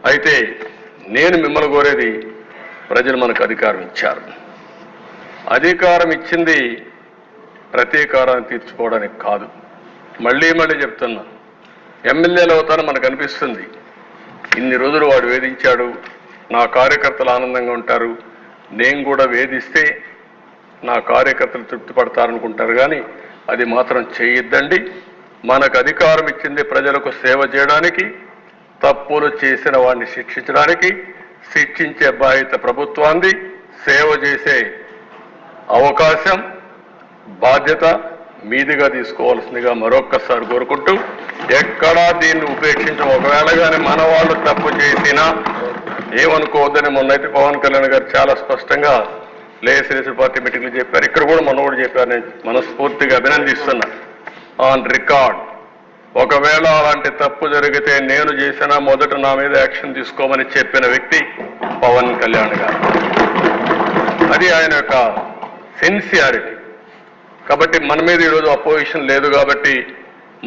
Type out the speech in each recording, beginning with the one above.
అయితే నేను మిమ్మల్ని కోరేది, ప్రజలు మనకు అధికారం ఇచ్చారు. అధికారం ఇచ్చింది ప్రతీకారాన్ని తీర్చుకోవడానికి కాదు. మళ్ళీ చెప్తున్నా, ఎమ్మెల్యేలు అవుతారని మనకు అనిపిస్తుంది. ఇన్ని రోజులు వాడు వేధించాడు, నా కార్యకర్తలు ఆనందంగా ఉంటారు, నేను కూడా వేధిస్తే నా కార్యకర్తలు తృప్తి పడతారనుకుంటారు. కానీ అది మాత్రం చేయొద్దండి. మనకు అధికారం ఇచ్చింది ప్రజలకు సేవ చేయడానికి, తప్పులు చేసిన వాడిని శిక్షించడానికి. శిక్షించే బాధ్యత ప్రభుత్వాన్ని, సేవ చేసే అవకాశం, బాధ్యత మీదిగా తీసుకోవాల్సిందిగా మరొక్కసారి కోరుకుంటూ, ఎక్కడా దీన్ని ఉపేక్షించం. ఒకవేళ కానీ మన వాళ్ళు తప్పు చేసినా ఏమనుకోవద్దని మొన్నైతే పవన్ కళ్యాణ్ గారు చాలా స్పష్టంగా లేఎస్ఎల్ఎస్ పార్టీ మీటింగ్లు చెప్పారు. ఇక్కడ కూడా మొన్న కూడా చెప్పారు. నేను మనస్ఫూర్తిగా అభినందిస్తున్నా. ఆన్ రికార్డ్, ఒకవేళ అలాంటి తప్పు జరిగితే నేను చేసినా మొదట నా మీద యాక్షన్ తీసుకోమని చెప్పిన వ్యక్తి పవన్ కళ్యాణ్ గారు. అది ఆయన యొక్క సిన్సియారిటీ. కాబట్టి మన మీద ఈరోజు అపోజిషన్ లేదు కాబట్టి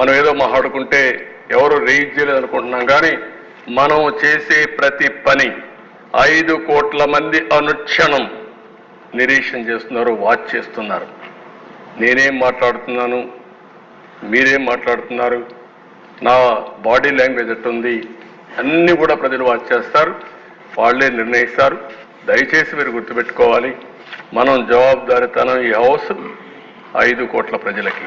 మనం ఏదో మాట్లాడుకుంటే ఎవరు రేజ్ చేయలేదు అనుకుంటున్నాం. కానీ మనం చేసే ప్రతి పని 5 కోట్ల మంది అనుక్షణం నిరీక్షణ చేస్తున్నారు, వాచ్ చేస్తున్నారు. నేనేం మాట్లాడుతున్నాను, మీరేం మాట్లాడుతున్నారు, నా బాడీ లాంగ్వేజ్ ఎట్టుంది, అన్నీ కూడా ప్రజలు వాచ్ చేస్తారు, వాళ్ళే నిర్ణయిస్తారు. దయచేసి మీరు గుర్తుపెట్టుకోవాలి, మనం జవాబుదారీతనం ఈ హౌస్ 5 కోట్ల ప్రజలకి.